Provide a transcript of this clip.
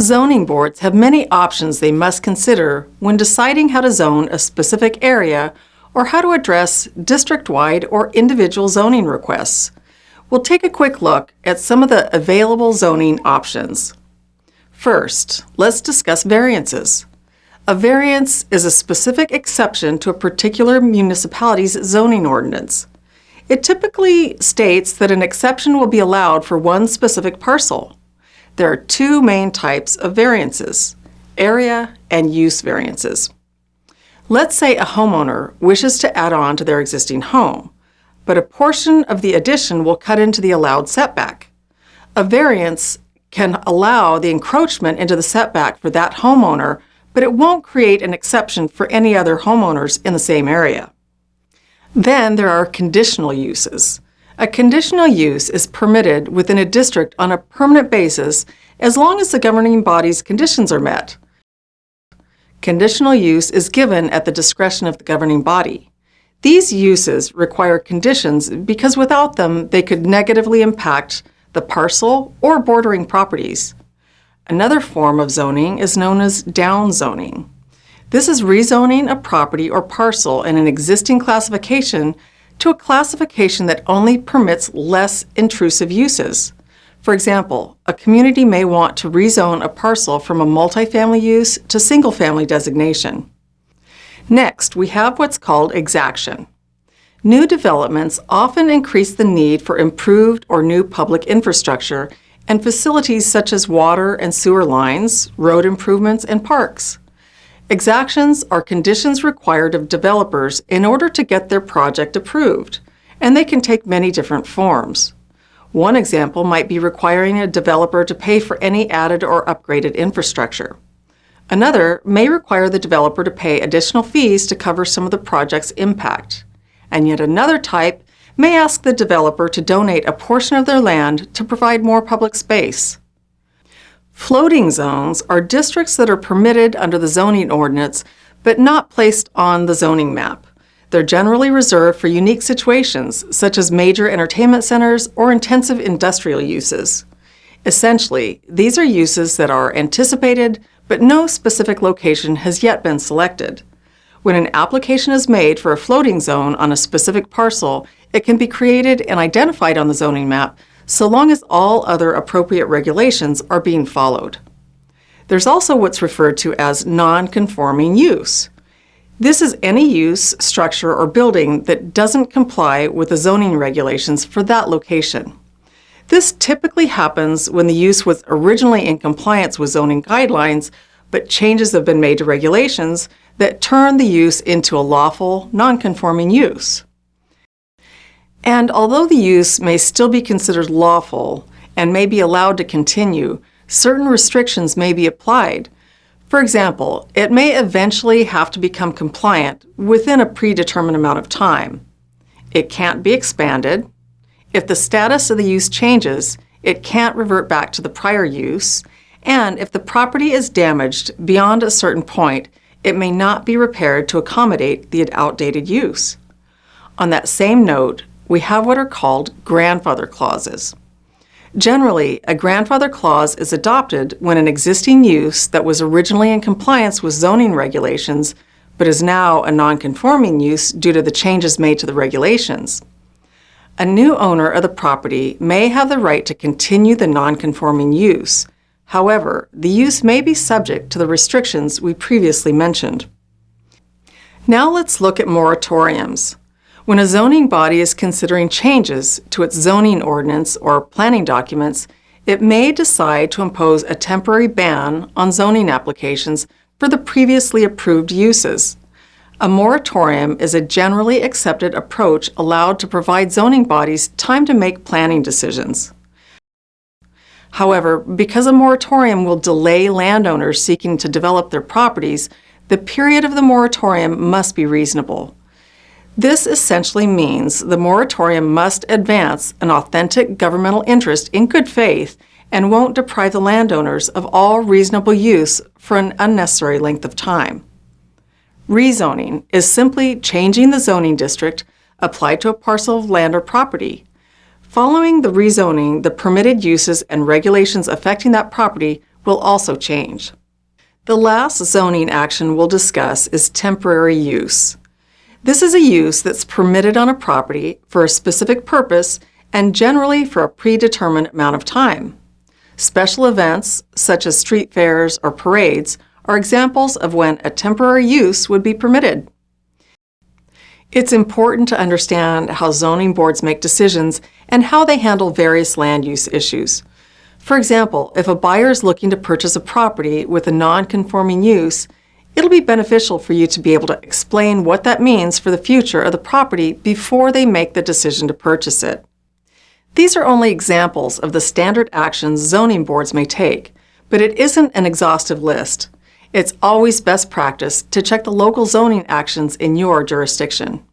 Zoning boards have many options they must consider when deciding how to zone a specific area or how to address district-wide or individual zoning requests. We'll take a quick look at some of the available zoning options. First, let's discuss variances. A variance is a specific exception to a particular municipality's zoning ordinance. It typically states that an exception will be allowed for one specific parcel. There are two main types of variances: area and use variances. Let's say a homeowner wishes to add on to their existing home, but a portion of the addition will cut into the allowed setback. A variance can allow the encroachment into the setback for that homeowner, but it won't create an exception for any other homeowners in the same area. Then there are conditional uses. A conditional use is permitted within a district on a permanent basis as long as the governing body's conditions are met. Conditional use is given at the discretion of the governing body. These uses require conditions because without them, they could negatively impact the parcel or bordering properties. Another form of zoning is known as downzoning. This is rezoning a property or parcel in an existing classification to a classification that only permits less intrusive uses. For example, a community may want to rezone a parcel from a multifamily use to single-family designation. Next, we have what's called exaction. New developments often increase the need for improved or new public infrastructure and facilities such as water and sewer lines, road improvements, and parks. Exactions are conditions required of developers in order to get their project approved, and they can take many different forms. One example might be requiring a developer to pay for any added or upgraded infrastructure. Another may require the developer to pay additional fees to cover some of the project's impact. And yet another type may ask the developer to donate a portion of their land to provide more public space. Floating zones are districts that are permitted under the zoning ordinance but not placed on the zoning map. They're generally reserved for unique situations such as major entertainment centers or intensive industrial uses. Essentially, these are uses that are anticipated but no specific location has yet been selected. When an application is made for a floating zone on a specific parcel, it can be created and identified on the zoning map so long as all other appropriate regulations are being followed. There's also what's referred to as non-conforming use. This is any use, structure, or building that doesn't comply with the zoning regulations for that location. This typically happens when the use was originally in compliance with zoning guidelines, but changes have been made to regulations that turn the use into a lawful, non-conforming use. And although the use may still be considered lawful and may be allowed to continue, certain restrictions may be applied. For example, it may eventually have to become compliant within a predetermined amount of time. It can't be expanded. If the status of the use changes, it can't revert back to the prior use. And if the property is damaged beyond a certain point, it may not be repaired to accommodate the outdated use. On that same note, we have what are called grandfather clauses. Generally, a grandfather clause is adopted when an existing use that was originally in compliance with zoning regulations but is now a non-conforming use due to the changes made to the regulations. A new owner of the property may have the right to continue the non-conforming use. However, the use may be subject to the restrictions we previously mentioned. Now let's look at moratoriums. When a zoning body is considering changes to its zoning ordinance or planning documents, it may decide to impose a temporary ban on zoning applications for the previously approved uses. A moratorium is a generally accepted approach allowed to provide zoning bodies time to make planning decisions. However, because a moratorium will delay landowners seeking to develop their properties, the period of the moratorium must be reasonable. This essentially means the moratorium must advance an authentic governmental interest in good faith and won't deprive the landowners of all reasonable use for an unnecessary length of time. Rezoning is simply changing the zoning district applied to a parcel of land or property. Following the rezoning, the permitted uses and regulations affecting that property will also change. The last zoning action we'll discuss is temporary use. This is a use that's permitted on a property for a specific purpose and generally for a predetermined amount of time. Special events, such as street fairs or parades, are examples of when a temporary use would be permitted. It's important to understand how zoning boards make decisions and how they handle various land use issues. For example, if a buyer is looking to purchase a property with a non-conforming use, it'll be beneficial for you to be able to explain what that means for the future of the property before they make the decision to purchase it. These are only examples of the standard actions zoning boards may take, but it isn't an exhaustive list. It's always best practice to check the local zoning actions in your jurisdiction.